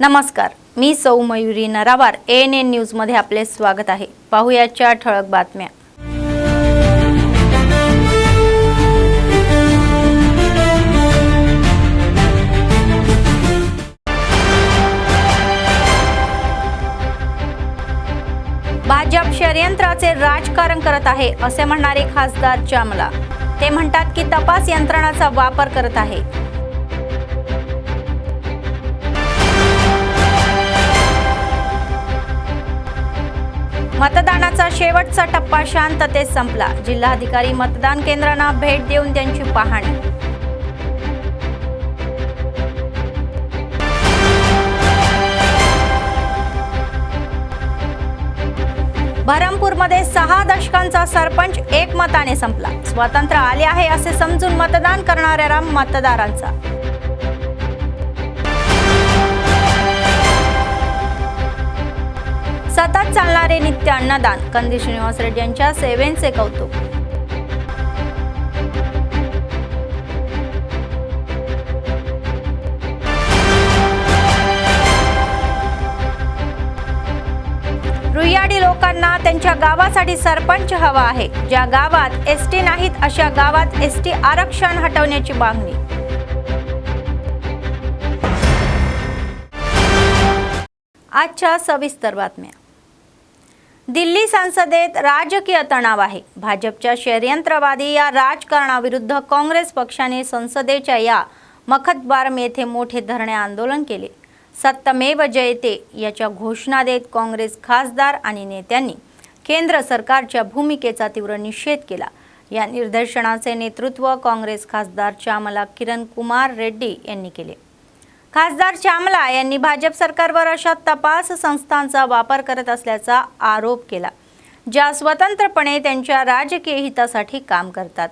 नमस्कार, मी सौ Mayuri नरावार ANN news मध्ये आपले स्वागत आहे। पाहुयाच्या ठळक बातम्या। भाजप षडयंत्राचे राजकारण करत आहे असे म्हणणारे खासदार चामला। ते म्हणतात की तपास यंत्रणाचा वापर करत आहे। मतदानाचा शेवटचा टप्पा शांततेत संपला। जिल्हाधिकारी मतदान केंद्रांना भेट देऊन त्यांची पाहणी। बहरमपूरमध्ये 6 दशकांचा सरपंच एकमताने संपला। स्वातंत्र्य आले आहे असे समजून मतदान करणाऱ्या मतदारांचा सतत चालणारे नित्य अन्नदान। कंदी श्रीनिवास रेड्डी यांच्या सेवेचे कौतुक। रुईयाडी लोकांना त्यांच्या गावासाठी सरपंच हवा आहे। ज्या गावात एसटी नाहीत अशा गावात एसटी आरक्षण हटवण्याची मागणी। आजच्या सविस्तर बातम्या। दिल्ली संसदेत राजकीय तणाव आहे। भाजपच्या षडयंत्रवादी या राजकारणाविरुद्ध काँग्रेस पक्षाने संसदेच्या या मखतबारम येथे मोठे धरणे आंदोलन केले। सत्यमेव जयते याच्या घोषणा देत काँग्रेस खासदार आणि नेत्यांनी केंद्र सरकारच्या भूमिकेचा तीव्र निषेध केला। या निदर्शनाचे नेतृत्व काँग्रेस खासदार चामला किरण कुमार रेड्डी यांनी केले। खासदार चामला यांनी भाजप सरकारवर अशा तपास संस्थांचा वापर करत असल्याचा आरोप केला ज्या स्वतंत्रपणे त्यांच्या राजकीय हितासाठी काम करतात।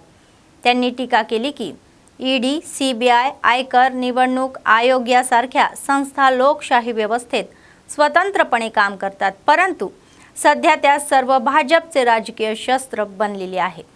त्यांनी टीका केली की ईडी, सीबीआय, आयकर, निवडणूक आयोग यासारख्या संस्था लोकशाही व्यवस्थेत स्वतंत्रपणे काम करतात, परंतु सध्या त्या सर्व भाजपचे राजकीय शस्त्र बनलेले आहे।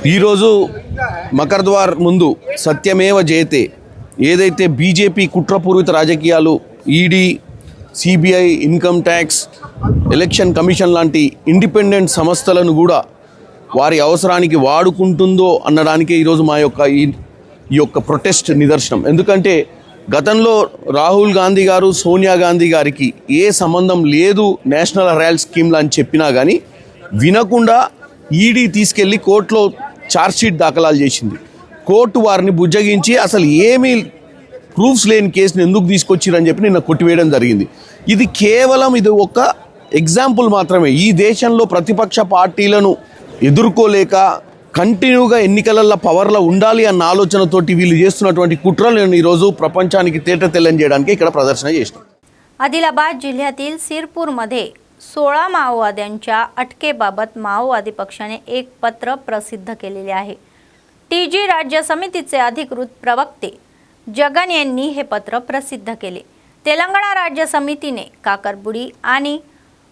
ఈరోజు మకర్ద్వార్ ముందు సత్యమేవ జయతే ఏదైతే బీజేపీ కుట్రపూరిత రాజకీయాలు ED, CBI, income tax, election commission లాంటి ఇండిపెండెంట్ సంస్థలను కూడా వారి అవసరానికి వాడుకుంటుందో అనడానికి ఈరోజు మా యొక్క ప్రొటెస్ట్ నిదర్శనం। ఎందుకంటే గతంలో రాహుల్ గాంధీ గారు సోనియా గాంధీ గారికి ఏ సంబంధం లేదు నేషనల్ హెరాల్డ్ స్కీమ్లు అని చెప్పినా కానీ వినకుండా ఈడీ తీసుకెళ్లి కోర్టులో ఛార్జ్షీట్ దాఖలాలు చేసింది। కోర్టు వారిని బుజ్జగించి అసలు ఏమీ ప్రూఫ్స్ లేని కేసుని ఎందుకు తీసుకొచ్చిరని చెప్పి నిన్న కొట్టివేయడం జరిగింది। ఇది కేవలం ఒక ఎగ్జాంపుల్ మాత్రమే। ఈ దేశంలో ప్రతిపక్ష పార్టీలను ఎదుర్కోలేక కంటిన్యూగా ఎన్నికలలో పవర్లో ఉండాలి అన్న ఆలోచనతోటి వీళ్ళు చేస్తున్నటువంటి కుట్రలను ఈరోజు ప్రపంచానికి తేటతెల్లం చేయడానికి ఇక్కడ ప్రదర్శన చేసినాం। आदिलाबाद जिल्ह्यातील सिरपूरमध्ये 16 माओवाद्यांच्या अटकेबाबत माओवादी पक्षाने एक पत्र प्रसिद्ध केलेले आहे। TG राज्य समितीचे अधिकृत प्रवक्ते जगन यांनी हे पत्र प्रसिद्ध केले। तेलंगणा राज्य समितीने काकरबुडी आणि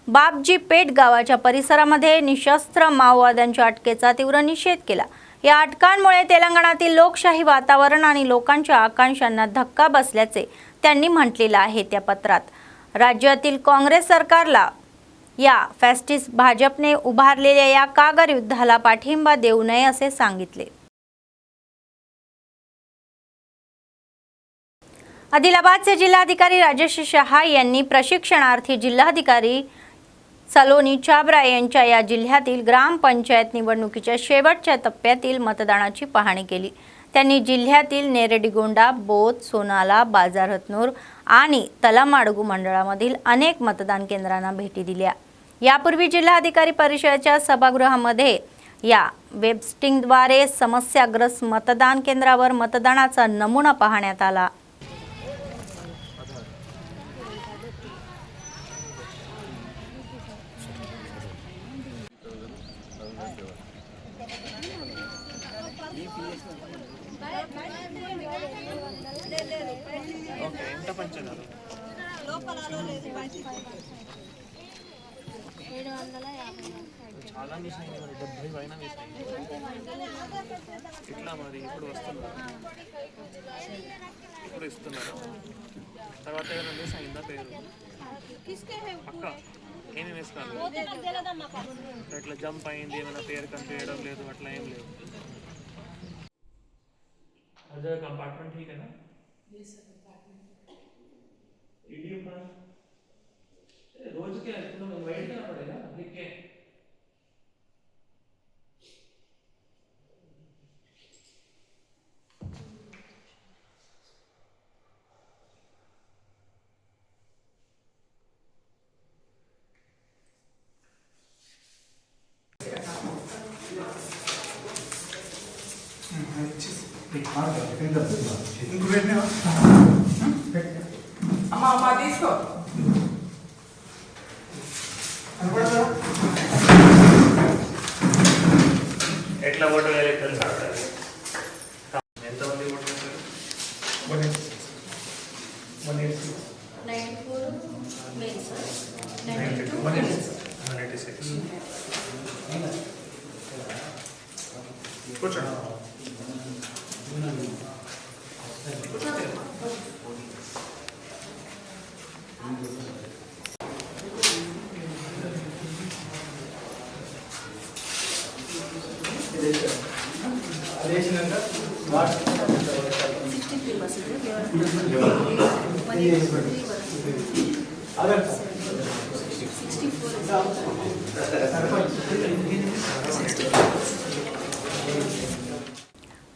बाबजी पेट गावाच्या परिसरामध्ये निशस्त्र माओवाद्यांच्या अटकेचा तीव्र निषेध केला। या अटकांमुळे तेलंगणातील लोकशाही वातावरण आणि लोकांच्या आकांक्षांना धक्का बसल्याचे त्यांनी म्हटलेले आहे। त्या पत्रात राज्यातील काँग्रेस सरकारला या फॅसिस्ट भाजपने उभारलेल्या या कागर युद्धाला पाठिंबा देऊ नये असे सांगितले। आदिलाबादचे जिल्हाधिकारी राजेश शहा यांनी प्रशिक्षणार्थी जिल्हाधिकारी सलोनी चाबरा यांच्या या जिल्ह्यातील ग्रामपंचायत निवडणुकीच्या शेवटच्या टप्प्यातील मतदानाची पाहणी केली। त्यांनी जिल्ह्यातील नेरेडिगोंडा, बोथ, सोनाला, बाजार हतनूर आणि तलमाडगू मंडळामधील अनेक मतदान केंद्रांना भेटी दिल्या। यापूर्वी जिल्हाधिकारी परिषदेच्या सभागृहामध्ये या वेबस्टिंगद्वारे समस्याग्रस्त मतदान केंद्रावर मतदानाचा नमुना पाहण्यात आला। ఓకే, ఎంత పంచున్నారు? చాలా మిస్ అయింది మరి, 70 పైన మిస్ అయింది. ఇట్లా మరి ఇప్పుడు వస్తున్నారు, ఇప్పుడు ఇస్తున్నారు. తర్వాత ఏదైనా మిస్ అయిందా పేరు? పక్క ఏమేమి వేస్తున్నారు? ఇట్లా జంప్ అయింది, ఏమైనా పేరు కనిపించడం లేదు, అట్లా ఏం లేదు. అదే कंपार्टमेंट ठीक है ना? ईडीएम का रोज के तुम्हें वेट करना पड़ेगा लिख के. అమ్మా తీసుకో ఎట్లా ఓటు వేయాలి తెలుసా? ఎంతమంది ఓటు వేస్తారు? 186. కూర్చోండి.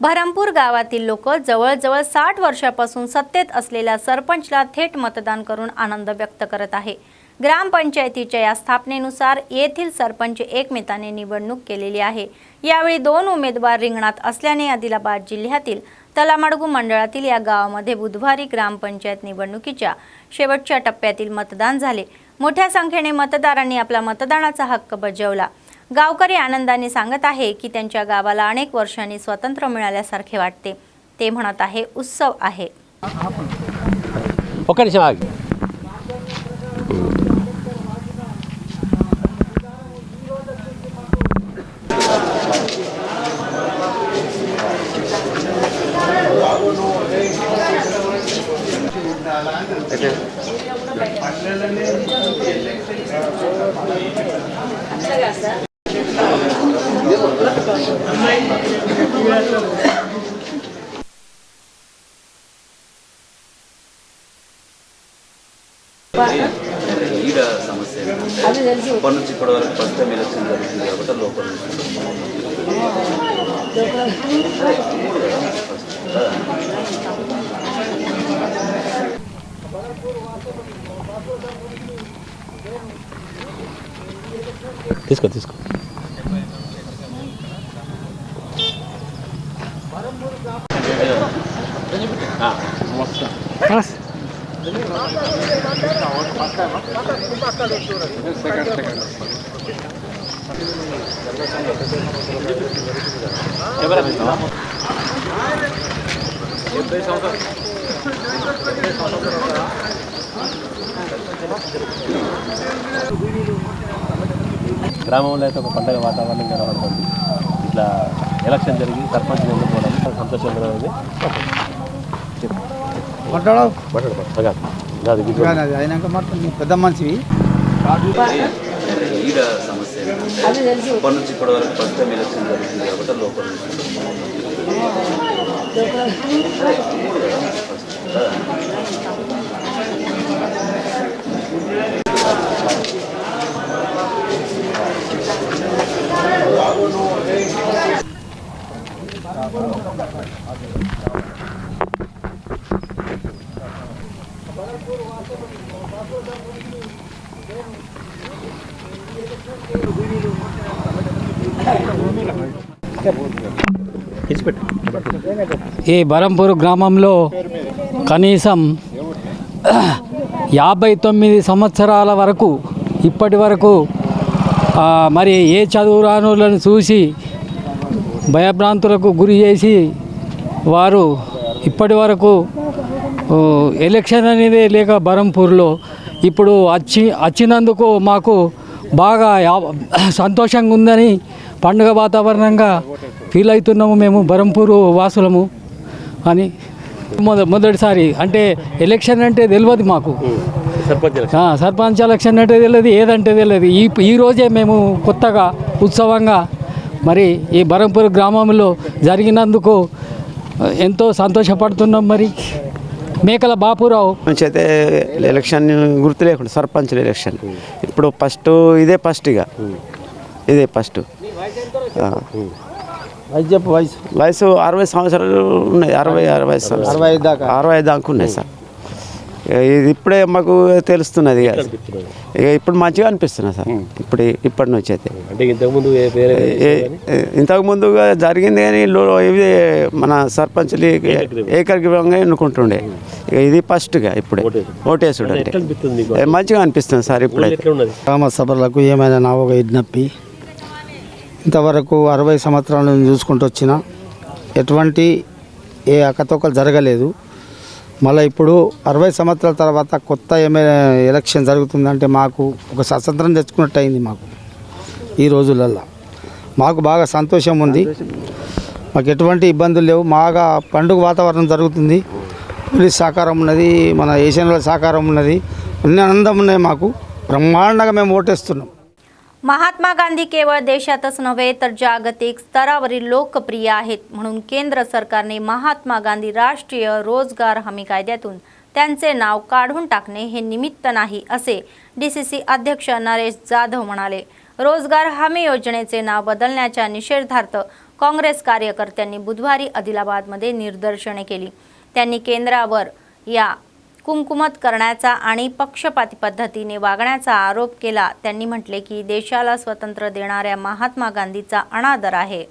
बहरमपूर गावातील लोक जवळजवळ 60 वर्षापासून सत्तेत असलेल्या सरपंचला थेट मतदान करून आनंद व्यक्त करत आहे. ग्रामपंचायतीच्या या स्थापनेनुसार येथील सरपंच एकमताने निवडणूक केलेली आहे. यावेळी 2 उमेदवार रिंगणात असल्याने आदिलाबाद जिल्ह्यातील तलामडगू मंडळातील या गावामध्ये बुधवारी ग्रामपंचायत निवडणुकीच्या शेवटच्या टप्प्यातील मतदान झाले. मोठ्या संख्येने मतदारांनी आपला मतदानाचा हक्क बजावला. गावकरी आनंदाने सांगत आहे की त्यांच्या गावाला अनेक वर्षांनी स्वातंत्र्य मिळाल्यासारखे वाटते. ते म्हणत आहे उत्सव आहे. ఈడ సమస్య అప్పటి నుంచి ఇప్పటి వరకు ఫస్ట్ టైం ఎలక్షన్ జరుగుతుంది కాబట్టి లోపల తీసుకో తీసుకో గ్రామంలో అయితే ఒక పండుగ వాతావరణం కనబడుతుంది. ఇట్లా ఎలక్షన్ జరిగి సర్పంచ్ ఎన్నుకోవడం సంతోషంగా ఉంది. అయినాక మాత్రం పెద్ద మనిషివి ఈడ సమస్య అప్పటి నుంచి ఇప్పటి వరకు ఫస్ట్ టైం ఎలక్షన్ జరుగుతుంది కాబట్టి లోపల ఈ బరంపూర్ గ్రామంలో కనీసం 59 సంవత్సరాల వరకు ఇప్పటి వరకు మరి ఏ చదువు రానులను చూసి భయభ్రాంతులకు గురి చేసి వారు ఇప్పటి వరకు ఎలక్షన్ అనేది లేక బరంపూర్లో ఇప్పుడు వచ్చినందుకు మాకు బాగా సంతోషంగా ఉందని పండుగ వాతావరణంగా ఫీల్ అవుతున్నాము మేము బరంపూరు వాసులము అని. మొదటిసారి అంటే ఎలక్షన్ అంటే తెలియదు మాకు, సర్పంచ్ ఎలక్షన్ అంటే తెలియదు, ఏదంటే తెలియదు. ఈ రోజే మేము కొత్తగా ఉత్సవంగా మరి ఈ బరంపూర్ గ్రామంలో జరిగినందుకు ఎంతో సంతోషపడుతున్నాం. మరి మేకల బాపురావు నుంచి అయితే ఎలక్షన్ గుర్తు లేకుండా సర్పంచ్ల ఎలక్షన్ ఇప్పుడు ఫస్ట్ ఇదే ఫస్ట్ వయసు 60 సంవత్సరాలు ఉన్నాయి, 65 దాకా ఉన్నాయి సార్. ఇది ఇప్పుడే మాకు తెలుస్తున్నది ఇక ఇప్పుడు మంచిగా అనిపిస్తున్నది సార్. ఇప్పటి నుంచి అయితే ఇంతకుముందుగా జరిగింది కానీ ఇవి మన సర్పంచ్లు ఏకగ్రీవంగా ఎన్నుకుంటుండే. ఇక ఇది ఫస్ట్గా ఇప్పుడే ఓటేసుడు అంటే మంచిగా అనిపిస్తుంది సార్. ఇప్పుడు గ్రామ సభలకు ఏమైనా నా ఒక విజ్ఞప్తి, ఇంతవరకు 60 సంవత్సరాల నుంచి చూసుకుంటూ వచ్చిన ఎటువంటి ఏ అక్కతొక్కలు జరగలేదు. మళ్ళీ ఇప్పుడు 60 సంవత్సరాల తర్వాత కొత్త ఏమైనా ఎలక్షన్ జరుగుతుందంటే మాకు ఒక స్వతంత్రం తెచ్చుకున్నట్టు అయింది. మాకు ఈ రోజులల్లో మాకు బాగా సంతోషం ఉంది. మాకు ఎటువంటి ఇబ్బందులు లేవు, బాగా పండుగ వాతావరణం జరుగుతుంది. పోలీస్ సహకారం ఉన్నది, మన ఏషియన్ల సహకారం ఉన్నది, అన్ని ఆనందం ఉన్నాయి. మాకు ब्रह्मांडाने మేము ఓటేస్తున్నాం. महात्मा गांधी केवळ देशातच नव्हे तर जागतिक स्तरावरील लोकप्रिय आहेत म्हणून केंद्र सरकारने महात्मा गांधी राष्ट्रीय रोजगार हमी कायद्यातून त्यांचे नाव काढून टाकणे हे निमित्त नाही असे डीसीसी अध्यक्ष नरेश जाधव म्हणाले. रोजगार हमी योजनेचे नाव बदलण्याच्या निषेधार्थ काँग्रेस कार्यकर्त्यांनी बुधवारी आदिलाबादमध्ये निदर्शने केली. त्यांनी केंद्रावर या कुंकुमत करण्याचा आणि पक्षपाती पद्धतीने वागण्याचा आरोप केला. त्यांनी म्हटले की देशाला स्वातंत्र्य देणाऱ्या महात्मा गांधीचा अनादर आहे.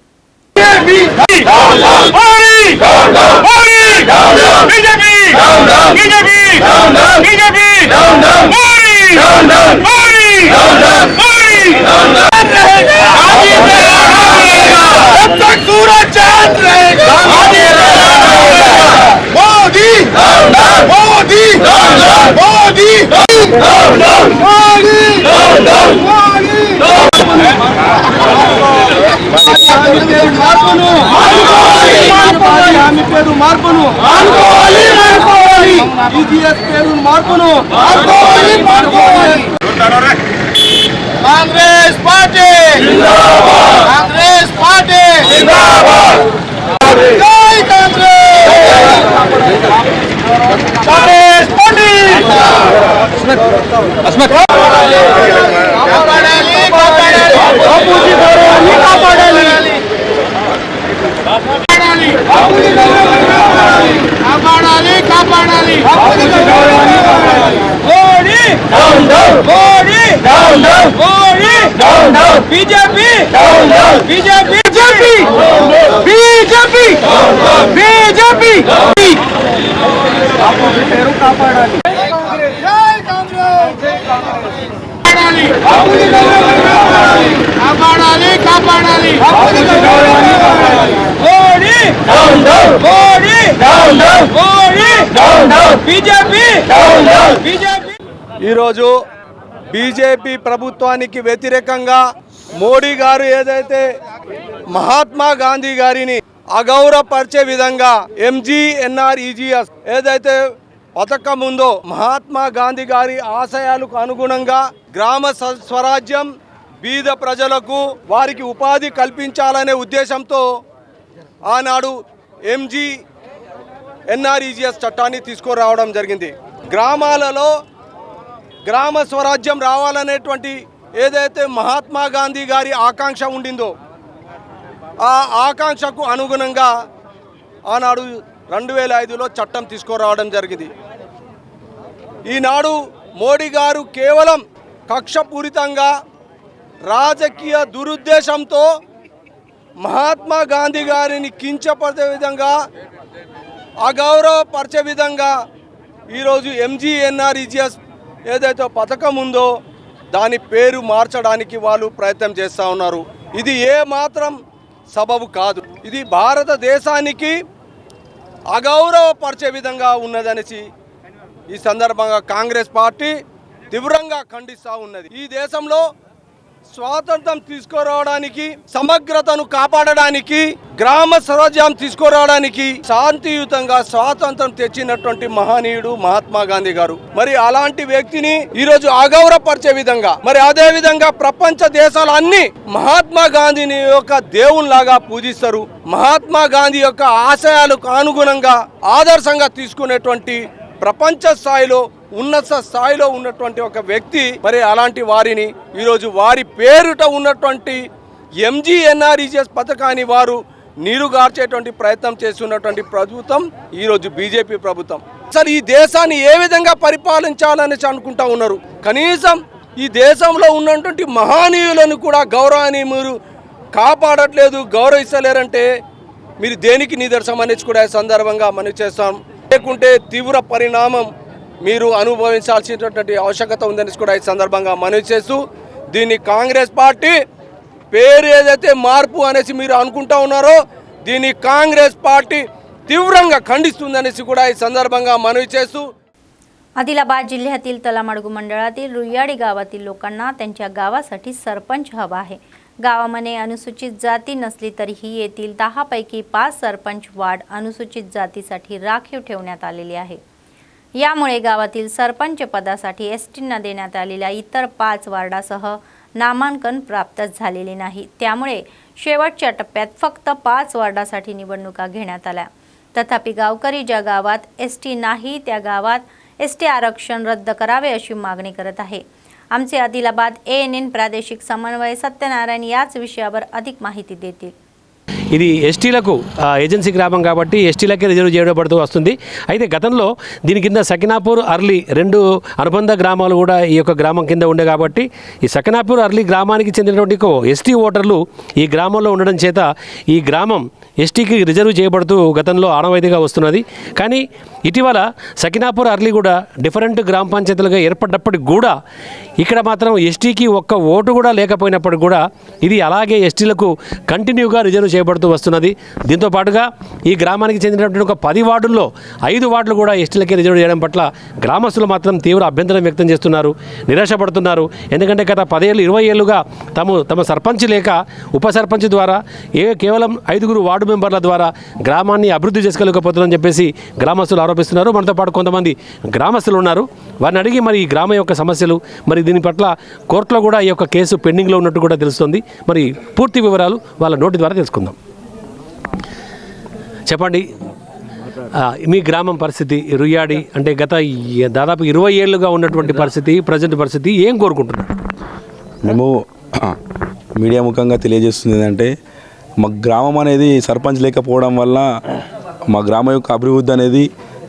कांग्रेस पार्टी जिंदाबाद, कांग्रेस पार्टी जिंदाबाद, जय कांग्रेस, कांग्रेस पार्टी अस्मत कापाडाली बापूजी गौरवानी कापाडाली बापूजी गौरवानी Modi down down, Modi down down, Modi down down, BJP down down, BJP BJP BJP Bapuji पेरू कापाडाली जय कांग्रेस, जय कांग्रेस बापूजी गौरवानी कापाडाली बापूजी गौरवानी Modi down down, Modi down down, Modi down down, BJP down down, BJP. ఈరోజు బీజేపీ ప్రభుత్వానికి వ్యతిరేకంగా మోడీ గారు ఏదైతే మహాత్మా గాంధీ గారిని అగౌరవపరిచే విధంగా ఎంజీఎన్ఆర్ఈజీఎస్ ఏదైతే పథకం ఉందో మహాత్మా గాంధీ గారి ఆశయాలకు అనుగుణంగా గ్రామ స్వరాజ్యం బీద ప్రజలకు వారికి ఉపాధి కల్పించాలనే ఉద్దేశంతో ఆనాడు ఎంజీఎన్ఆర్ఈజీఎస్ చట్టాన్ని తీసుకురావడం జరిగింది. గ్రామాలలో గ్రామ స్వరాజ్యం రావాలనేటువంటి ఏదైతే మహాత్మా గాంధీ గారి ఆకాంక్ష ఉండిందో ఆ ఆకాంక్షకు అనుగుణంగా ఆనాడు 2005లో చట్టం తీసుకురావడం జరిగింది. ఈనాడు మోడీ గారు కేవలం కక్షపూరితంగా రాజకీయ దురుద్దేశంతో మహాత్మా గాంధీ గారిని కించపరిచే విధంగా అగౌరవపరిచే విధంగా ఈరోజు ఎంజీఎన్ఆర్ఈజీఎస్ ఏదైతే పథకం ఉందో దాని పేరు మార్చడానికి వాళ్ళు ప్రయత్నం చేస్తూ ఉన్నారు. ఇది ఏ మాత్రం సబబు కాదు. ఇది భారతదేశానికి అగౌరవపరిచే విధంగా ఉన్నదనేసి ఈ సందర్భంగా కాంగ్రెస్ పార్టీ తీవ్రంగా ఖండిస్తూ ఉన్నది. ఈ దేశంలో స్వాతంత్రం తీసుకురావడానికి, సమగ్రతను కాపాడడానికి, గ్రామ స్వరాజ్యం తీసుకురావడానికి శాంతియుతంగా స్వాతంత్రం తెచ్చినటువంటి మహనీయుడు మహాత్మా గాంధీ గారు. మరి అలాంటి వ్యక్తిని ఈరోజు అగౌరవపరిచే విధంగా, మరి అదే విధంగా ప్రపంచ దేశాలన్నీ మహాత్మా గాంధీని యొక్క దేవునిలాగా పూజిస్తారు. మహాత్మా గాంధీ యొక్క ఆశయాలకు అనుగుణంగా ఆదర్శంగా తీసుకునేటువంటి ప్రపంచ స్థాయిలో ఉన్నత స్థాయిలో ఉన్నటువంటి ఒక వ్యక్తి, మరి అలాంటి వారిని ఈరోజు వారి పేరుట ఉన్నటువంటి MGNREGS పథకాన్ని వారు నీరుగార్చేటువంటి ప్రయత్నం చేస్తున్నటువంటి ప్రభుత్వం ఈరోజు బీజేపీ ప్రభుత్వం. అసలు ఈ దేశాన్ని ఏ విధంగా పరిపాలించాలని అనుకుంటా ఉన్నారు? కనీసం ఈ దేశంలో ఉన్నటువంటి మహనీయులను కూడా గౌరవాన్ని మీరు కాపాడట్లేదు, గౌరవిస్తలేరంటే మీరు దేనికి నిదర్శనం అనేది కూడా ఈ సందర్భంగా మనం చేస్తాం. లేకుంటే తీవ్ర పరిణామం మీరు అనుభవించాల్సినటువంటి ఆవశ్యకత ఉందని కూడా ఈ సందర్భంగా మనవి చేస్తూ, దీన్ని కాంగ్రెస్ పార్టీ పేరు ఏదైతే మార్పు అనేసి మీరు అనుకుంటా ఉన్నారో దీన్ని కాంగ్రెస్ पार्टी तीव्రంగా ఖండిస్తుందనేసి కూడా ఈ సందర్భంగా మనవి చేస్తూ आदिलाबाद जिल्ह्यातील तलामडगू मंडळातील रुयाडी गावातील लोकांना त्यांच्या गावासाठी सरपंच हवा आहे। गावामध्ये अनुसूचित जाती नसली तरीही येथील 10 पैकी 5 सरपंच वार्ड अनुसूचित जातीसाठी राखीव ठेवण्यात आलेले आहे। यामुळे गावातील सरपंच पदासाठी एसटींना देण्यात आलेल्या इतर 5 वार्डासह नामांकन प्राप्त झालेले नाही। त्यामुळे शेवटच्या टप्प्यात फक्त 5 वार्डासाठी निवडणुका घेण्यात आल्या। तथापि गावकरी ज्या गावात एसटी नाही त्या गावात एसटी आरक्षण रद्द करावे अशी मागणी करत आहे। आमचे आदिलाबाद ANN प्रादेशिक समन्वय सत्यनारायण याच विषयावर अधिक माहिती देतील। ఇది ఎస్టీలకు ఏజెన్సీ గ్రామం కాబట్టి ఎస్టీలకే రిజర్వ్ చేయబడుతూ వస్తుంది। అయితే గతంలో దీని కింద సకినాపూర్ అర్లీ రెండు అనుబంధ గ్రామాలు కూడా ఈ యొక్క గ్రామం కింద ఉండే కాబట్టి ఈ సకినాపూర్ అర్లీ గ్రామానికి చెందినటువంటి ఎస్టీ ఓటర్లు ఈ గ్రామంలో ఉండడం చేత ఈ గ్రామం ఎస్టీకి రిజర్వ్ చేయబడుతూ గతంలో ఆనవాయితీగా వస్తున్నది। కానీ ఇటీవల సకినాపూర్ అర్లీ కూడా డిఫరెంట్ గ్రామ పంచాయతీలుగా ఏర్పడ్డప్పటికి కూడా ఇక్కడ మాత్రం ఎస్టీకి ఒక్క ఓటు కూడా లేకపోయినప్పటికీ కూడా ఇది అలాగే ఎస్టీలకు కంటిన్యూగా రిజర్వ్ చేయబడుతూ వస్తున్నది। దీంతో పాటుగా ఈ గ్రామానికి చెందినటువంటి ఒక 10 వార్డుల్లో 5 వార్డులు కూడా ఎస్టీలకే రిజర్వ్ చేయడం పట్ల గ్రామస్తులు మాత్రం తీవ్ర అభ్యంతరం వ్యక్తం చేస్తున్నారు, నిరాశపడుతున్నారు। ఎందుకంటే గత 10 ఏళ్ళు 20 ఏళ్ళుగా తమ సర్పంచ్ లేక ఉప సర్పంచ్ ద్వారా కేవలం 5 వార్డు మెంబర్ల ద్వారా గ్రామాన్ని అభివృద్ధి చేసుకోలేకపోతున్నారని చెప్పేసి గ్రామస్తులు ఆరోపిస్తున్నారు। మనతో పాటు కొంతమంది గ్రామస్తులు ఉన్నారు, వారిని అడిగి మరి ఈ గ్రామం యొక్క సమస్యలు మరి దీని పట్ల కోర్టులో కూడా ఈ యొక్క కేసు పెండింగ్లో ఉన్నట్టు కూడా తెలుస్తుంది। మరి పూర్తి వివరాలు వాళ్ళ నోటి ద్వారా తెలుసుకుందాం। చెప్పండి, మీ గ్రామం పరిస్థితి రుయ్యాడి అంటే గత దాదాపు 20 ఏళ్ళుగా ఉన్నటువంటి పరిస్థితి, ప్రజెంట్ పరిస్థితి ఏం కోరుకుంటున్నారు? మేము మీడియా ముఖంగా తెలియజేస్తుంది ఏంటంటే మా గ్రామం అనేది సర్పంచ్ లేకపోవడం వల్ల మా గ్రామం యొక్క అభివృద్ధి అనేది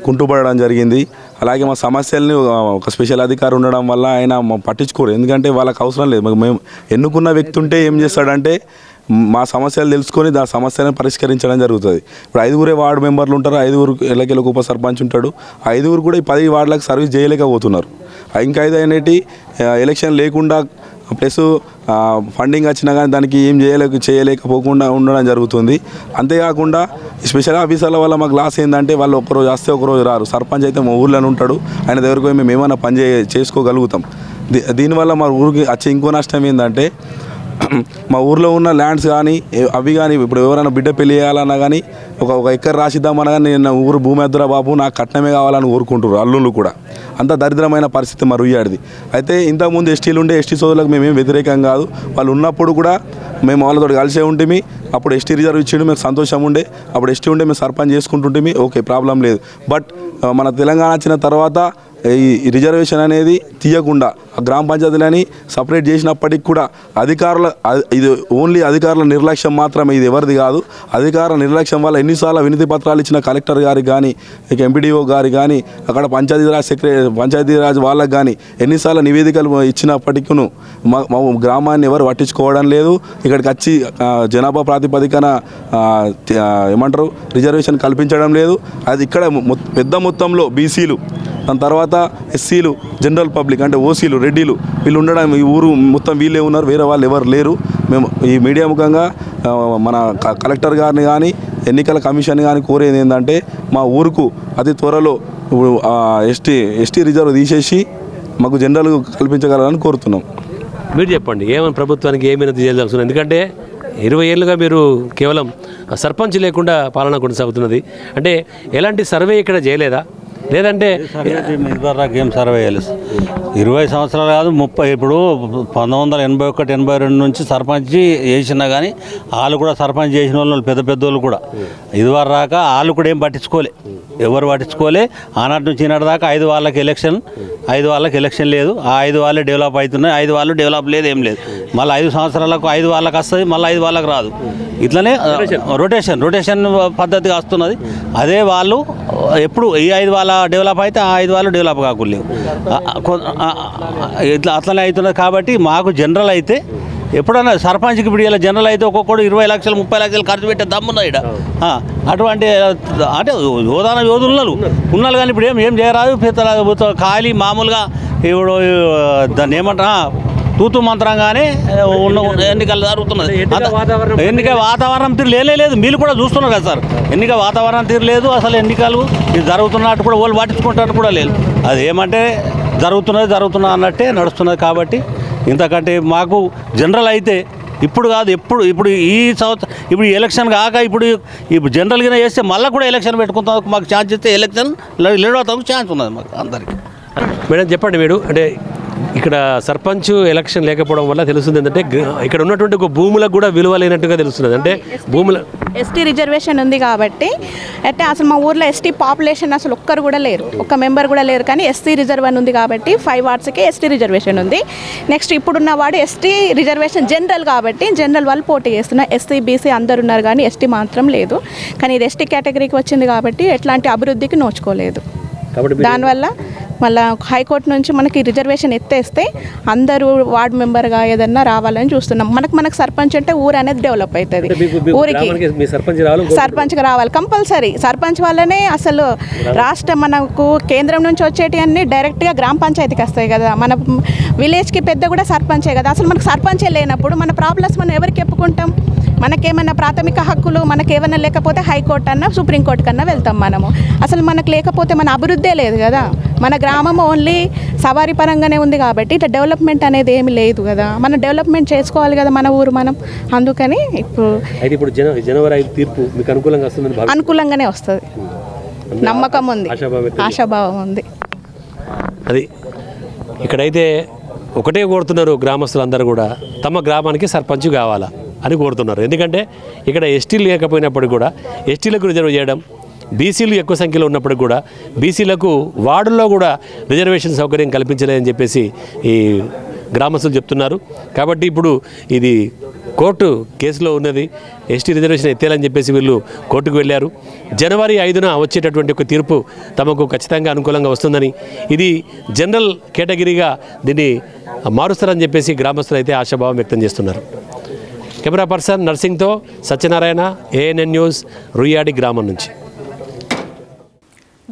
కుంటుపడడం జరిగింది। అలాగే మా సమస్యల్ని ఒక స్పెషల్ అధికారి ఉండడం వల్ల ఆయన పట్టించుకోరు, ఎందుకంటే వాళ్ళకి అవసరం లేదు। మేము ఎన్నుకున్న వ్యక్తి ఉంటే ఏం చేస్తాడంటే మా సమస్యలు తెలుసుకొని ఆ సమస్యలను పరిష్కరించడం జరుగుతుంది। ఇప్పుడు 5 వార్డు మెంబర్లు ఉంటారు, 5 ఎల్లకెళ్ళకు ఉప సర్పంచ్ ఉంటాడు, 5 కూడా ఈ 10 వార్డులకు సర్వీస్ చేయలేకపోతున్నారు। ఇంకా 5 అనేటి ఎలక్షన్ లేకుండా ప్లస్ ఫండింగ్ వచ్చినా కానీ దానికి ఏం చేయలేకపోకుండా ఉండడం జరుగుతుంది। అంతేకాకుండా స్పెషల్ ఆఫీసర్ల వల్ల మాకు లాస్ ఏంటంటే వాళ్ళు ఒకరోజు వస్తే ఒకరోజు రారు। సర్పంచ్ అయితే మా ఊర్లోనే ఉంటాడు, ఆయన దగ్గరకు పోయి మేము ఏమైనా పని చేసుకోగలుగుతాం। దీనివల్ల మా ఊరికి వచ్చే ఇంకో నష్టం ఏంటంటే మా ఊర్లో ఉన్న ల్యాండ్స్ కానీ అవి కానీ ఇప్పుడు ఎవరైనా బిడ్డ పెళ్లి చేయాలన్నా కానీ ఒక ఎకర్ రాసిద్దామన్నా కానీ నేను ఊరు భూమి అద్దురా బాబు నాకు కట్నమే కావాలని కోరుకుంటారు అల్లుళ్ళు కూడా। అంత దరిద్రమైన పరిస్థితి మా రుయ్యాడిది। అయితే ఇంతకుముందు ఎస్టీలు ఉండే ఎస్టీ సోదరులకు మేమేం వ్యతిరేకం కాదు, వాళ్ళు ఉన్నప్పుడు కూడా మేము వాళ్ళతో కలిసే ఉంటేమి, అప్పుడు ఎస్టీ రిజర్వ్ ఇచ్చిండు మేము సంతోషం ఉండే, అప్పుడు ఎస్టీ ఉండే మేము సర్పంచ్ చేసుకుంటుంటేమి, ఓకే ప్రాబ్లం లేదు। బట్ మన తెలంగాణ వచ్చిన తర్వాత ఈ రిజర్వేషన్ అనేది తీయకుండా గ్రామ పంచాయతీలని సపరేట్ చేసినప్పటికి కూడా ఇది ఓన్లీ అధికారుల నిర్లక్ష్యం మాత్రమే, ఇది ఎవరిది కాదు। అధికారుల నిర్లక్ష్యం వల్ల ఎన్నిసార్లు వినతి పత్రాలు ఇచ్చిన కలెక్టర్ గారికి కానీ ఎంపీడీఓ గారికి కానీ అక్కడ పంచాయతీరాజ్ వాళ్ళకి కానీ ఎన్నిసార్లు నివేదికలు ఇచ్చినప్పటికీ మా గ్రామాన్ని ఎవరు పట్టించుకోవడం లేదు। ఇక్కడికి వచ్చి జనాభా ప్రాతిపదికన ఏమంటారు రిజర్వేషన్ కల్పించడం లేదు। అది ఇక్కడ పెద్ద మొత్తంలో బీసీలు దాని తర్వాత ఎస్సీలు, జనరల్ పబ్లిక్ అంటే ఓసీలు, రెడ్డిలు వీళ్ళు ఉండడం, ఈ ఊరు మొత్తం వీళ్ళే ఉన్నారు, వేరే వాళ్ళు ఎవరు లేరు. మేము ఈ మీడియా ముఖంగా మన కలెక్టర్ గారిని కానీ ఎన్నికల కమిషన్ కానీ కోరేది ఏంటంటే మా ఊరుకు అతి త్వరలో ఎస్టీ రిజర్వ్ తీసేసి మాకు జనరల్ కల్పించగలరని కోరుతున్నాం. మీరు చెప్పండి, ఏమైనా ప్రభుత్వానికి ఏమైనా తెలియజేయాల్సి, ఎందుకంటే 20 ఏళ్ళుగా మీరు కేవలం సర్పంచ్ లేకుండా పాలన కొనసాగుతున్నది. అంటే ఎలాంటి సర్వే ఇక్కడ చేయలేదా? లేదంటే ఇదివరకు ఏం సర్వే చేయలేదు. 20 సంవత్సరాలు కాదు 30. ఇప్పుడు 1981, 82 నుంచి సర్పంచ్ చేసినా కానీ వాళ్ళు కూడా సర్పంచ్ చేసిన వాళ్ళు పెద్ద పెద్దోళ్ళు కూడా ఇదివరకు రాక వాళ్ళు కూడా ఏం పట్టించుకోలే, ఎవరు పట్టించుకోలే. ఆనాటి నుంచి ఈనాటి దాకా 5 వాళ్ళకి ఎలక్షన్ లేదు. ఆ 5 వాళ్ళే డెవలప్ అవుతున్నాయి, 5 వాళ్ళు డెవలప్ లేదు, ఏం లేదు. మళ్ళీ 5 సంవత్సరాలకు 5 వాళ్ళకి వస్తుంది, మళ్ళీ 5 వాళ్ళకి రాదు. ఇట్లనే రొటేషన్ పద్ధతిగా వస్తున్నది. అదే వాళ్ళు ఎప్పుడు ఈ 5 వాళ్ళ డెవలప్ అయితే ఆ 5 వాళ్ళు డెవలప్ కాకూడలేవు, ఇట్లా అట్లనే అవుతున్నది. కాబట్టి మాకు జనరల్ అయితే ఎప్పుడన్నా సర్పంచ్కి ఇప్పుడు ఇలా జనరల్ అయితే ఒక్కొక్కడు 20 లక్షలు 30 లక్షలు ఖర్చు పెట్టే దమ్మున్నాయి ఇక్కడ. అటువంటి అంటే యోధులు ఉన్నారు కానీ ఇప్పుడు ఏం చేయరాదు. ఖాళీ మామూలుగా ఇప్పుడు దాన్ని ఏమంటారా తూతు మంత్రంగానే ఎన్నికలు జరుగుతున్నది. ఎన్నిక వాతావరణం తీరు లేదు. మీరు కూడా చూస్తున్నారు కదా సార్, ఎన్నిక వాతావరణం తీరు లేదు. అసలు ఎన్నికలు జరుగుతున్నట్టు కూడా వాళ్ళు పట్టించుకుంటారు కూడా లేదు. అది ఏమంటే జరుగుతున్నది అన్నట్టే నడుస్తున్నది. కాబట్టి ఇంతకంటే మాకు జనరల్ అయితే ఇప్పుడు కాదు, ఇప్పుడు ఈ సంవత్సరం ఇప్పుడు ఎలక్షన్ కాక ఇప్పుడు జనరల్గానే చేస్తే మళ్ళీ కూడా ఎలక్షన్ పెట్టుకుంటాం. మాకు ఛాన్స్ ఇస్తే ఎలక్షన్ లీడవుతాం ఛాన్స్ ఉన్నది మాకు అందరికీ. మేడం చెప్పండి, మీరు అంటే ఇక్కడ సర్పంచ్ ఎలక్షన్ లేకపోవడం వల్ల తెలుస్తుంది ఏంటంటే ఇక్కడ ఉన్నటువంటి ఒక భూములకు కూడా విలువ లేనట్టుగా తెలుస్తున్నది. అంటే భూముల ఎస్టీ రిజర్వేషన్ ఉంది కాబట్టి అంటే అసలు మా ఊర్లో ఎస్టీ పాపులేషన్ అసలు ఒక్కరు కూడా లేరు, ఒక్క మెంబర్ కూడా లేరు. కానీ ఎస్టీ రిజర్వేషన్ ఉంది కాబట్టి 5 వార్డ్స్కి ఎస్టీ రిజర్వేషన్ ఉంది. నెక్స్ట్ ఇప్పుడున్న వాడు ఎస్టీ రిజర్వేషన్ జనరల్ కాబట్టి జనరల్ వాళ్ళు పోటీ చేస్తున్నారు. ఎస్సీ బీసీ అందరు ఉన్నారు కానీ ఎస్టీ మాత్రం లేదు. కానీ ఇది ఎస్టీ కేటగిరీకి వచ్చింది కాబట్టి ఎట్లాంటి అభివృద్ధికి నోచుకోలేదు. దానివల్ల మళ్ళీ హైకోర్టు నుంచి మనకి రిజర్వేషన్ ఎత్తేస్తే అందరూ వార్డు మెంబర్గా ఏదన్నా రావాలని చూస్తున్నాం. మనకు సర్పంచ్ అంటే ఊరు అనేది డెవలప్ అవుతుంది. ఊరికి సర్పంచ్గా రావాలి కంపల్సరీ. సర్పంచ్ వల్లనే అసలు మనకు కేంద్రం నుంచి వచ్చేటి అన్నీ డైరెక్ట్గా గ్రామ పంచాయతీకి వస్తాయి కదా. మన విలేజ్కి పెద్ద కూడా సర్పంచే కదా. అసలు మనకు సర్పంచే లేనప్పుడు మన ప్రాబ్లమ్స్ మనం ఎవరికి చెప్పుకుంటాం? మనకేమన్నా ప్రాథమిక హక్కులు మనకేమన్నా లేకపోతే హైకోర్టు అన్నా సుప్రీంకోర్టు కన్నా వెళ్తాం మనము. అసలు మనకు లేకపోతే మన అభివృద్ధే లేదు కదా. మన గ్రామం ఓన్లీ సవారీ పరంగానే ఉంది కాబట్టి ఇట్లా డెవలప్మెంట్ అనేది ఏమి లేదు కదా. మనం డెవలప్మెంట్ చేసుకోవాలి కదా మన ఊరు మనం. అందుకని ఇప్పుడు జనవరి 5 తీర్పు మీకు అనుకూలంగా వస్తుందని అనుకూలంగానే వస్తుంది, నమ్మకం ఉంది, ఆశాభావం ఉంది. అది ఇక్కడైతే ఒకటే కోరుతున్నారు గ్రామస్తులందరూ కూడా, తమ గ్రామానికి సర్పంచ్ కావాలా అని కోరుతున్నారు. ఎందుకంటే ఇక్కడ ఎస్టీలు లేకపోయినప్పటికీ కూడా ఎస్టీలకు రిజర్వ్ చేయడం, బీసీలు ఎక్కువ సంఖ్యలో ఉన్నప్పటికి కూడా బీసీలకు వార్డుల్లో కూడా రిజర్వేషన్ సౌకర్యం కల్పించలేదని చెప్పేసి ఈ గ్రామస్తులు చెప్తున్నారు. కాబట్టి ఇప్పుడు ఇది కోర్టు కేసులో ఉన్నది, ఎస్టీ రిజర్వేషన్ ఎత్తేయాలని చెప్పేసి వీళ్ళు కోర్టుకు వెళ్ళారు. జనవరి 5న వచ్చేటటువంటి ఒక తీర్పు తమకు ఖచ్చితంగా అనుకూలంగా వస్తుందని, ఇది జనరల్ కేటగిరీగా దీన్ని మారుస్తారని చెప్పేసి గ్రామస్తులు అయితే ఆశాభావం వ్యక్తం చేస్తున్నారు. కెమెరా పర్సన్ నర్సింగ్తో సత్యనారాయణ, ANN न्यूज़, रुईयाडी ग्राम నుంచి.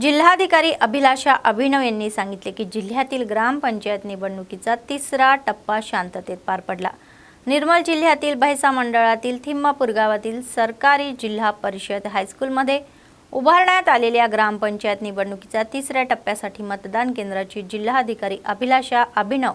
जिल्हाधिकारी अभिलाषा अभिनव यांनी सांगितले की जिल्ह्यातील ग्रामपंचायत निवडणुकीचा 3रा टप्पा शांततेत पार पडला. निर्मल जिल्ह्यातील भैसा मंडळातील थिम्मापूर गावातील सरकारी जिल्हा परिषद हायस्कूलमध्ये उभारण्यात आलेल्या ग्रामपंचायत निवडणुकीचा 3ऱ्या टप्प्यासाठी मतदान केंद्राची जिल्हाधिकारी अभिलाषा अभिनव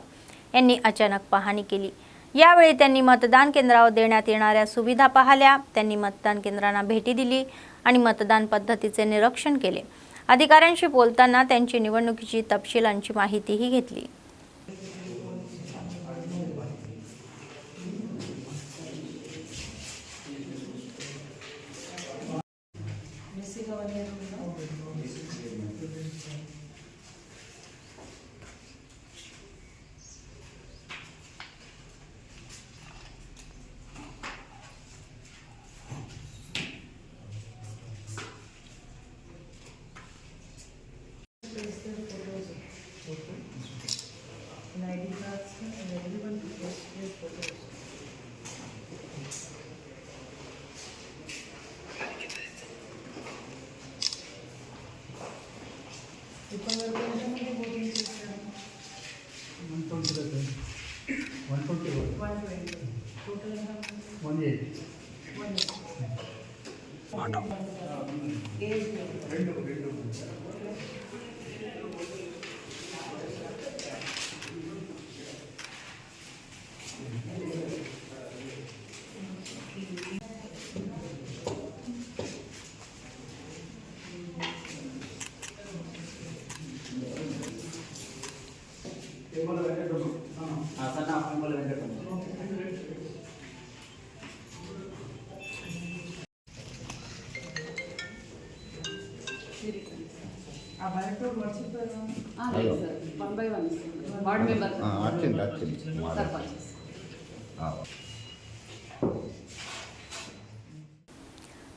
यांनी अचानक पाहणी केली. यावेळी त्यांनी मतदान केंद्रावर देण्यात येणाऱ्या सुविधा पाहिल्या. त्यांनी मतदान केंद्रांना भेटी दिली आणि मतदान पद्धतीचे निरीक्षण केले. अधिकाऱ्यांशी बोलताना त्यांची निवडणुकीची तपशिलांची माहितीही घेतली.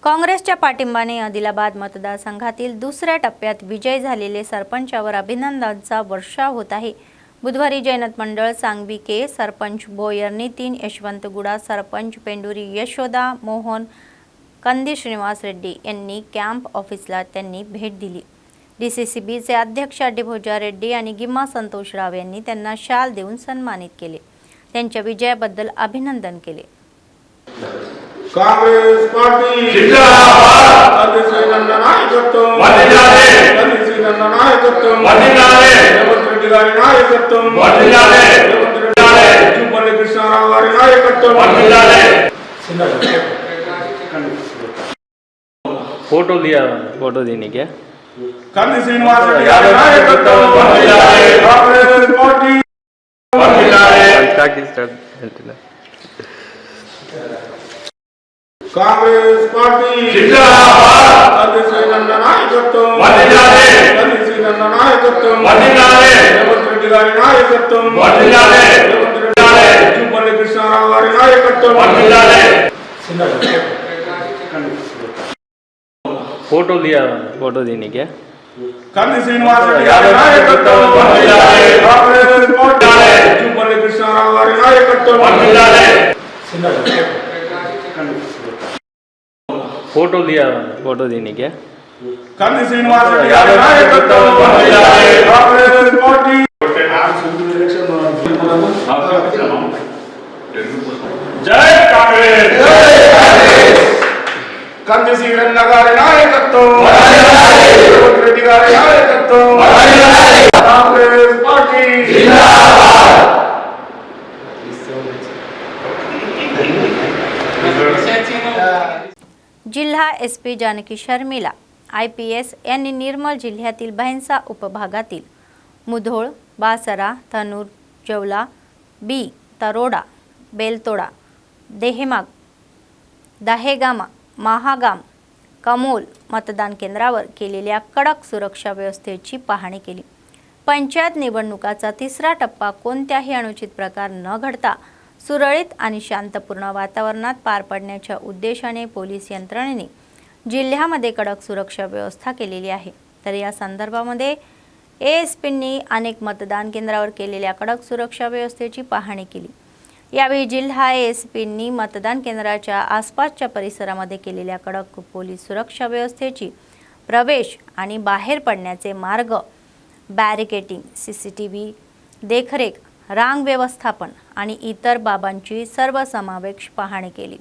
काँग्रेसच्या पाठिंबाने आदिलाबाद मतदारसंघातील दुसऱ्या टप्प्यात विजय झालेले सरपंचावर अभिनंदनाचा वर्षाव होत आहे. बुधवारी जैनत मंडळ सांगवी के सरपंच भोयर नितीन यशवंत गुडा, सरपंच पेंडुरी यशोदा मोहन कंदी श्रीनिवास रेड्डी यांनी कॅम्प ऑफिसला त्यांनी भेट दिली. DCCBचे अध्यक्ष अड्डीभोजा रेड्डी आणि गिम्मा संतोषराव यांनी त्यांना शाल देऊन सन्मानित केले. त्यांच्या विजयाबद्दल अभिनंदन केले. कांग्रेस पार्टी जिंदाबाद अध्यक्षांना नायकत्व वंदनाले अध्यक्षांना नायकत्व वंदनाले रेवंत रेड्डी गारी नायकत्व वंदनाले रेवंत रेड्डी गारी जुम्पल्ली कृष्णाराव गारी नायकत्व वंदनाले फोटो दिया, फोटो देने क्या कंदी श्रीनिवास रेड्डी गारी नायकत्व वंदनाले कांग्रेस पार्टी वंदनाले कांग्रेस पार्टी जिंदाबाद अध्यक्षांना नायकत्व वंदनाले अध्यक्षांना नायकत्व वंदनाले रेवंत रेड्डी गारी नायकत्व वंदनाले रेवंत रेड्डी गारी जुम्पल्ली कृष्णाराव गारी नायकत्व वंदनाले फोटो दिया, फोटो देने क्या कंदी श्रीनिवास रेड्डी गारी नायकत्व वंदनाले कांग्रेस पार्टी जुम्पल्ली कृष्णाराव गारी नायकत्व वंदनाले फोटो दिया, फोटो देने क्या कंदी श्रीनिवास रेड्डी गारी नायकत्व वंदनाले कांग्रेस पार्टी जय कांग्रेस कंदी श्रीनिवास गारी नायकत्व वंदनाले रेवंत रेड्डी गारी नायकत्व वंदनाले कांग्रेस पार्टी जिंदाबाद जिल्हा SP जानकी शर्मिला IPS यांनी निर्मल जिल्ह्यातील भैंसा उपभागातील मुधोळ, बासरा, तनूर, जवला, बी, तरोडा, बेलतोडा, देहेमाग, दहेगामा, महागाम, कमोल मतदान केंद्रावर केलेल्या कडक सुरक्षा व्यवस्थेची पाहणी केली. पंचायत निवडणुकाचा तिसरा टप्पा कोणत्याही अनुचित प्रकार न घडता सुरळीत आणि शांतपूर्ण वातावरणात पार पाडण्याच्या उद्देशाने पोलीस यंत्रणेने जिल्ह्यामध्ये कडक सुरक्षा व्यवस्था केलेली आहे. तर या संदर्भामध्ये ASPंनी अनेक मतदान केंद्रावर केलेल्या कडक सुरक्षा व्यवस्थेची पाहणी केली. यावेळी जिल्हा ASPंनी मतदान केंद्राच्या आसपासच्या परिसरामध्ये केलेल्या कडक पोलीस सुरक्षा व्यवस्थेची प्रवेश आणि बाहेर पडण्याचे मार्ग, बॅरिकेटिंग, CCTV देखरेख, रांग व्यवस्थापन आणि इतर बाबांची सर्वसमावेश पाहणी केली.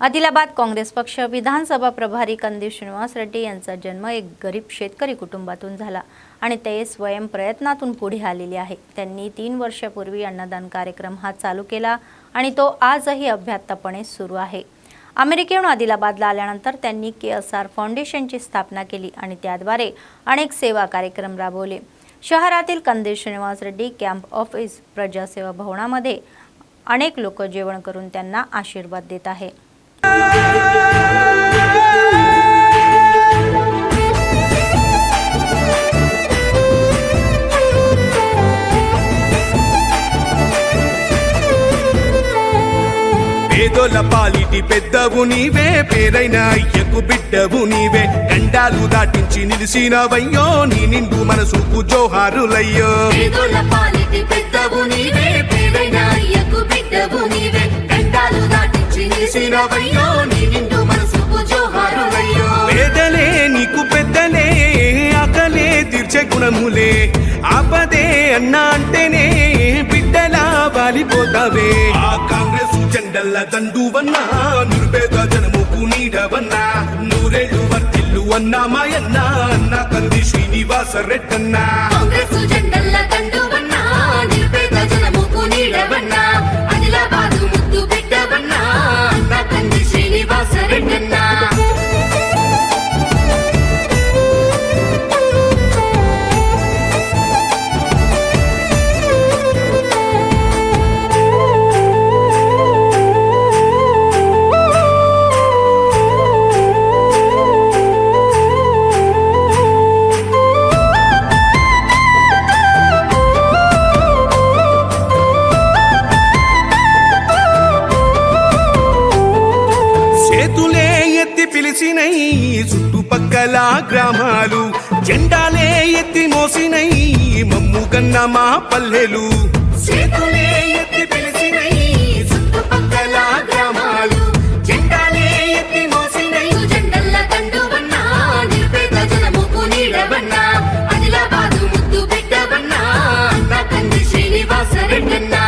आदिलाबाद काँग्रेस पक्ष विधानसभा प्रभारी कंदी श्रीनिवास रेड्डी यांचा जन्म एक गरीब शेतकरी कुटुंबातून झाला आणि ते स्वयंप्रयत्नातून पुढे आलेले आहे. त्यांनी 3 वर्षापूर्वी अन्नदान कार्यक्रम हा चालू केला आणि तो आजही अव्याहतपणे सुरू आहे. अमेरिकेहून आदिलाबादला आल्यानंतर त्यांनी KSR फाउंडेशनची स्थापना केली आणि त्याद्वारे अनेक सेवा कार्यक्रम राबवले. शहरातील कंदी श्रीनिवास रेड्डी कॅम्प ऑफिस प्रजासेवा भवनामध्ये अनेक लोक जेवण करून त्यांना आशीर्वाद देत आहे. పేదోళ్ళ పాలిటి పెద్దవు నీవే, పేరైన అయ్యకు బిడ్డవు నీవే. గండాలు దాటించి నిలిసినవయ్యో, నీ నిండు మనసుకు జోహారులయ్యో. పేదోళ్ళ పాలిటి పెద్దవు నీవే, పేరైన అయ్యకు బిడ్డవు నీవే. గండాలు దాటించి నిలిసినవయ్యో, నీ నిండు మనసుకు జోహారులయ్యో. పేదలే నీకు పెద్దలే, ఆకలే తీర్చే గుణములే. ఆపదే అన్నా అంటేనే బిడ్డలా వాలిపోతావే. ఆ కాంగ్రెస్ జెండల్ల దండువన్నా, నిరుపేద జనముకు నీడవన్నా. నూరేళ్ళు వర్తిల్లు అన్నా మాయన్న, అన్న కంది శ్రీనివాస రెడ్డన్నా. కాంగ్రెస్ జెండల్ల దండువన్నా, నిరుపేద జనముకు నీడవన్నా. ఆదిలాబాదు ముద్దు బిడ్డవన్నా, అన్న కంది శ్రీనివాస రెడ్డన్నా. చేతులే ఎత్తి పిలిచినై చుట్టుపక్కల గ్రామాలు, జెండాలే ఎత్తి మోసినై మమ్ముగన్న మా పల్లెలు. చేతులే ఎత్తి పిలిచినై చుట్టుపక్కల గ్రామాలు, జెండాలే ఎత్తి మోసినై. జెండల్ల దండువన్నా, నిరుపేద జనముకు నీడవన్నా. ఆదిలాబాదు ముద్దు బిడ్డవన్నా, అన్న కంది శ్రీనివాస రెడ్డన్నా.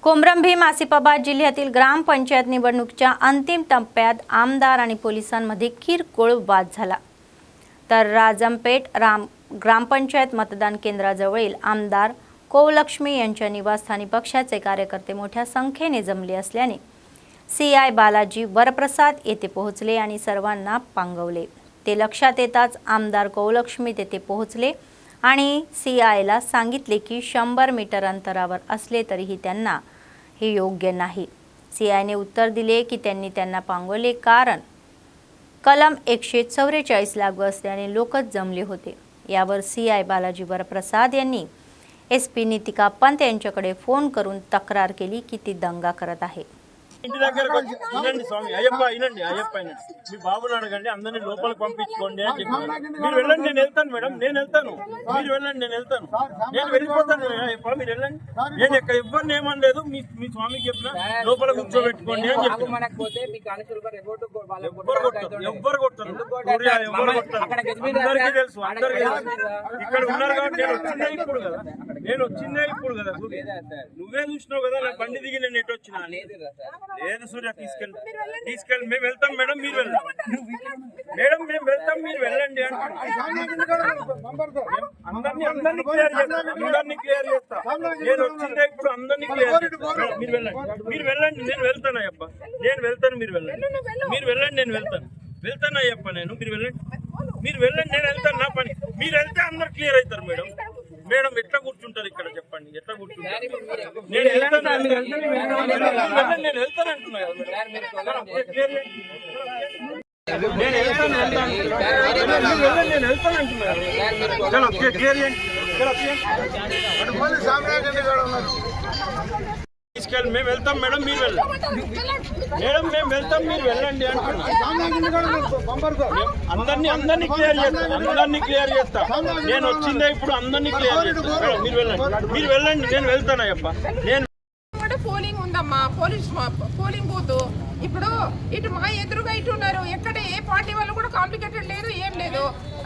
कोमरम भीम आसिफाबाद जिल्ह्यातील ग्रामपंचायत निवडणुकीच्या अंतिम टप्प्यात आमदार आणि पोलिसांमध्ये किरकोळ वाद झाला. तर राजमपेठ ग्रामपंचायत मतदान केंद्राजवळील आमदार कोवलक्ष्मी यांच्या निवासस्थानी पक्षाचे कार्यकर्ते मोठ्या संख्येने जमले असल्याने CI बालाजी वरप्रसाद येथे पोहोचले आणि सर्वांना पांगवले. ते लक्षात येताच आमदार कोवलक्ष्मी तेथे पोहोचले आणि CIला सांगितले की 100 मीटर अंतरावर असले तरीही त्यांना हे योग्य नाही. CIने उत्तर दिले की त्यांनी त्यांना पांगवले कारण कलम 144 लागू असल्याने लोकच जमले होते. यावर CI बालाजी वरप्रसाद यांनी SP नितिका पंत यांच्याकडे फोन करून तक्रार केली की ती दंगा करत आहे. ఇంటి దగ్గరకు వచ్చి వినండి స్వామి, అయ్యప్ప వినండి, అయ్యప్ప వినండి, మీ బాబుని అడగండి, అందరినీ లోపలికి పంపించుకోండి అని చెప్పి. మీరు వెళ్ళండి, నేను వెళ్తాను మేడం, నేను వెళ్తాను. మీరు వెళ్ళండి, నేను వెళ్తాను, నేను వెళ్ళిపోతాను. అయ్యప్ప మీరు వెళ్ళండి, నేను ఎక్కడ ఎవరిని ఏమనలేదు. మీ స్వామికి చెప్పిన లోపల కూర్చోబెట్టుకోండి అని చెప్పి. ఎవ్వరు కొట్టరు, ఎవ్వరు కొట్టరు, ఎవరు కొట్టరు, అందరికీ తెలుసు, అందరికీ తెలుసు. ఇక్కడ ఉన్నారు కాబట్టి నేను వచ్చిందే ఇప్పుడు కదా, నేను వచ్చిందే ఇప్పుడు కదా. నువ్వే చూసినావు కదా, నా బండి దిగి నేను ఎటు వచ్చినా. లేదు సూర్య, తీసుకెళ్ళి మేము వెళ్తాం మేడం, మీరు వెళ్ళండి మేడం, మేము వెళ్తాం, మీరు వెళ్ళండి అందరినీ క్లియర్ చేస్తా. నేను వచ్చిందే ఇప్పుడు అందరినీ క్లియర్ చేస్తా. మీరు వెళ్ళండి, నేను వెళ్తాను అయ్యప్ప, నేను వెళ్తాను, మీరు వెళ్ళండి, నేను వెళ్తాను అయ్యప్ప, మీరు వెళ్ళండి, నేను వెళ్తాను, నా పని. మీరు వెళ్తే అందరు క్లియర్ అవుతారు మేడం. మేడం ఎట్లా కూర్చుంటారు ఇక్కడ చెప్పండి, ఎట్లా కూర్చుంటారు? నేను వెళ్తాను అంటున్నా కదా, తీసుకెళ్ళి మేము వెళ్తాం మేడం, మీరు వెళ్ళండి మేడం, మేము వెళ్తాం, మీరు వెళ్ళండి అంటున్నా. అందరినీ క్లియర్ చేస్తా. నేను వచ్చిందే ఇప్పుడు అందరినీ క్లియర్ చేస్తా. మీరు వెళ్ళండి, నేను వెళ్తాను అయ్యప్ప. నేను పోలింగ్ ఉందమ్మా, పోలింగ్ బూత్ ఇప్పుడు ఇటు మా ఎదురుగా ఇటు ఉన్నారు. ఎక్కడ ఏ పార్టీ వాళ్ళు కూడా కాంప్లికేటెడ్ లేదు, ఏం లేదు.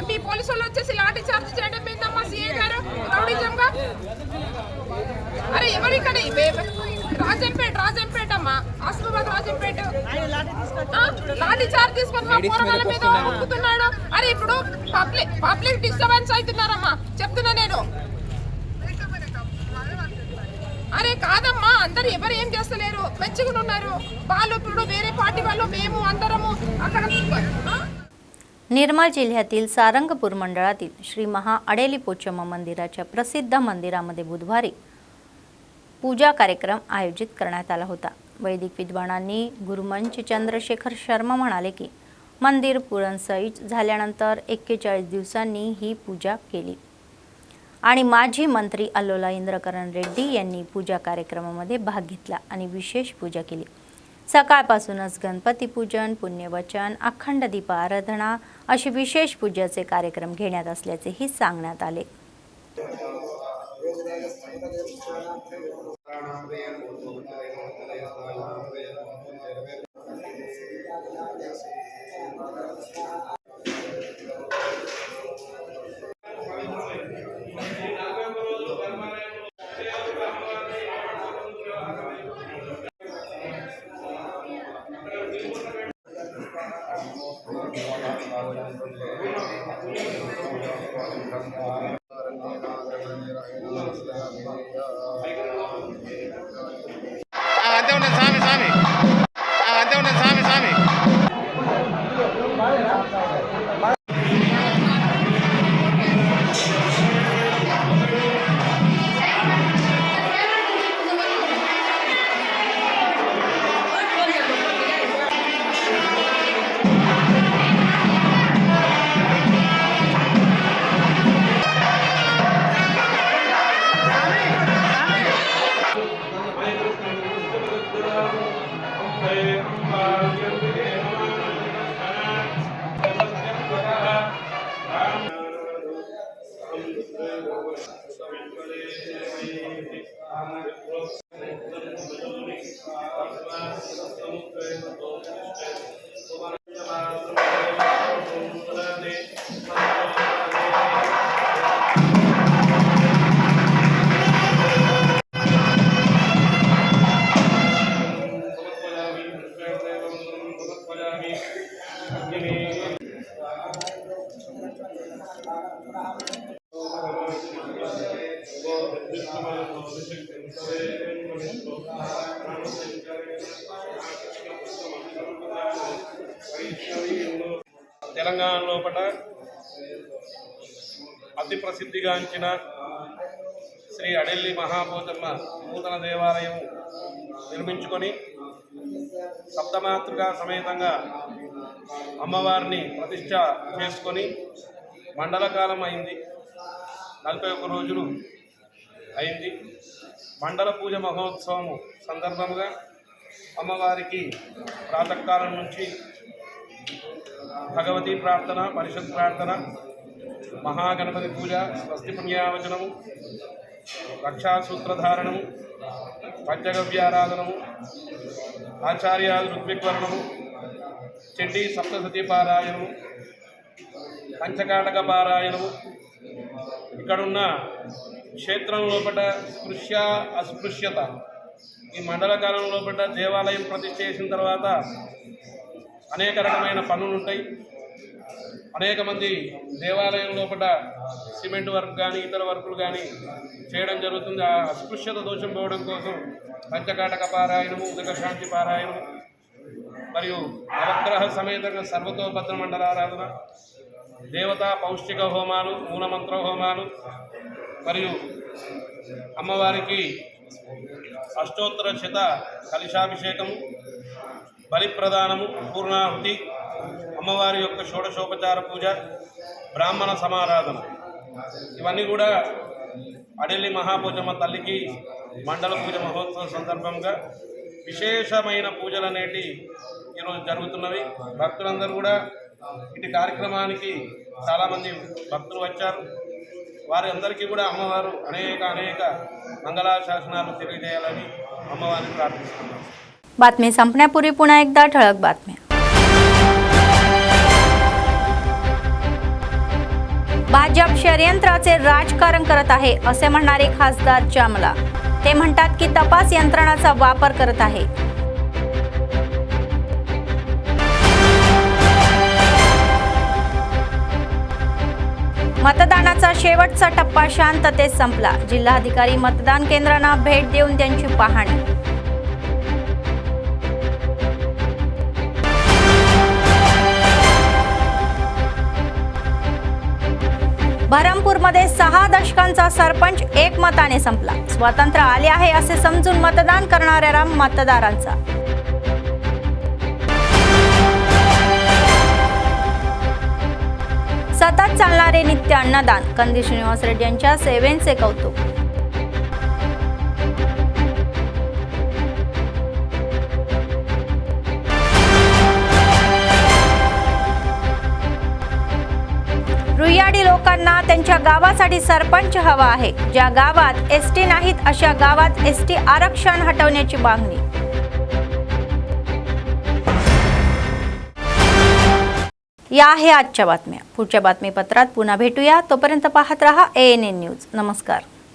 మీ పోలీసు వాళ్ళు వచ్చేసి లాఠీ చార్జ్ చేయడం ఏందమ్మా CA గారు, రౌడీజంగా. అరే ఎవరు ఇక్కడ రాజంపేట అమ్మా, ఆసిఫాబాద్ రాజంపేట లాఠీ చార్జ్ తీసుకొని మా పోరగాళ్ళ మీద ఒప్పుతున్నాడు. అరే ఇప్పుడు పబ్లిక్ డిస్టర్బెన్స్ అవుతున్నారమ్మా, చెప్తున్నా నేను. అరే కాదమ్మా, అందరు ఎవరు ఏం చేస్తలేరు, మంచిగా ఉన్నారు వాళ్ళు. ఇప్పుడు వేరే పార్టీ వాళ్ళు, మేము అందరము అక్కడ. निर्मल जिल्ह्यातील सारंगपूर मंडळातील श्री महा अडेली पोचम्मा मंदिराच्या प्रसिद्ध मंदिरामध्ये बुधवारी पूजा कार्यक्रम आयोजित करण्यात आला होता. वैदिक विद्वानांनी गुरुमंच चंद्रशेखर शर्मा म्हणाले की मंदिर पुरणसहित झाल्यानंतर 41 दिवसांनी ही पूजा केली. आणि माजी मंत्री अल्लोला इंद्रकरण रेड्डी यांनी पूजा कार्यक्रमामध्ये भाग घेतला आणि विशेष पूजा केली। सकाळपासूनच गणपती पूजन, पुण्यवचन, अखंड दीप आराधना अशी विशेष पूजेचे कार्यक्रम घेण्यात असल्याचेही सांगण्यात आले। తెలంగాణ లోపల అతి ప్రసిద్ధిగాంచిన శ్రీ అడెల్లి మహాపోచమ్మ నూతన దేవాలయం నిర్మించుకొని సప్తమాతృకా సమేతంగా అమ్మవారిని ప్రతిష్ఠ చేసుకొని మండల కాలం అయింది, 41 రోజులు అయింది। మండల పూజ మహోత్సవం సందర్భంగా అమ్మవారికి ప్రాతకాలం నుంచి భగవతీ ప్రార్థన, పరిషత్ ప్రార్థన, మహాగణపతి పూజ, స్వస్తి పుణ్యావచనము, రక్షాసూత్రధారణము, పంచగవ్యారాధనము, ఆచార్యాలు ఋగ్విగ్వర్ణము, చండీ సప్తసతీ పారాయణము, పంచకాటక పారాయణము, ఇక్కడున్న క్షేత్రం లోపల స్పృశ్య అస్పృశ్యత, ఈ మండల కాలం లోపల దేవాలయం ప్రతిష్ఠ చేసిన తర్వాత అనేక రకమైన పనులు ఉంటాయి। అనేక మంది దేవాలయం లోపల సిమెంట్ వర్క్ కానీ ఇతర వర్కులు కానీ చేయడం జరుగుతుంది। ఆ అస్పృశ్యత దోషం పోవడం కోసం పంచకాటక పారాయణము, ఉదక శాంతి పారాయణము మరియు నవగ్రహ సమేతంగా సర్వతోభద్ర మండలారాధన, దేవతా పౌష్టిక హోమాలు, మూలమంత్ర హోమాలు మరియు అమ్మవారికి అష్టోత్తర శత కలశాభిషేకము, బలి ప్రదానము, పూర్ణాహుతి, అమ్మవారి యొక్క షోడశోపచార పూజ, బ్రాహ్మణ సమారాధన, ఇవన్నీ కూడా అడెల్లి మహాపోచమ్మ తల్లికి మండల పూజ మహోత్సవం సందర్భంగా విశేషమైన పూజలు అనేటి ఈరోజు జరుగుతున్నవి। భక్తులందరూ కూడా ఇటు కార్యక్రమానికి చాలామంది భక్తులు వచ్చారు। వారి అందరికీ కూడా అమ్మవారు అనేక మంగళాశాసనాలు తెలియజేయాలని అమ్మవారిని ప్రార్థిస్తున్నాం। बातमी संपण्यापूर्वी पुन्हा एकदा ठळक बातम्या। भाजप षडयंत्राचे राजकारण करत आहे असे म्हणणारे खासदार जामला। ते म्हणतात की तपास यंत्रणाचा वापर करत आहे। मतदानाचा शेवटचा टप्पा शांततेत संपला। जिल्हाधिकारी मतदान केंद्रांना भेट देऊन त्यांची पाहणी। बहरमपूरमध्ये 6 दशकांचा सरपंच एकमताने संपला। स्वातंत्र्य आले आहे असे समजून मतदान करणाऱ्या मतदारांचा सतत चालणाऱ्या चालणारे नित्य अन्नदान, कंदी श्रीनिवास रेड्डी यांच्या सेवेचे कौतुक. रुईयाडी लोकांना त्यांच्या गावासाठी सरपंच हवा आहे. ज्या गावात एसटी नाहीत अशा गावात एसटी आरक्षण हटवण्याची मागणी. या आहे आजच्या बातम्या. पुढच्या बातमीपत्रात पुन्हा भेटूया. तोपर्यंत पाहत रहा ANN न्यूज. नमस्कार.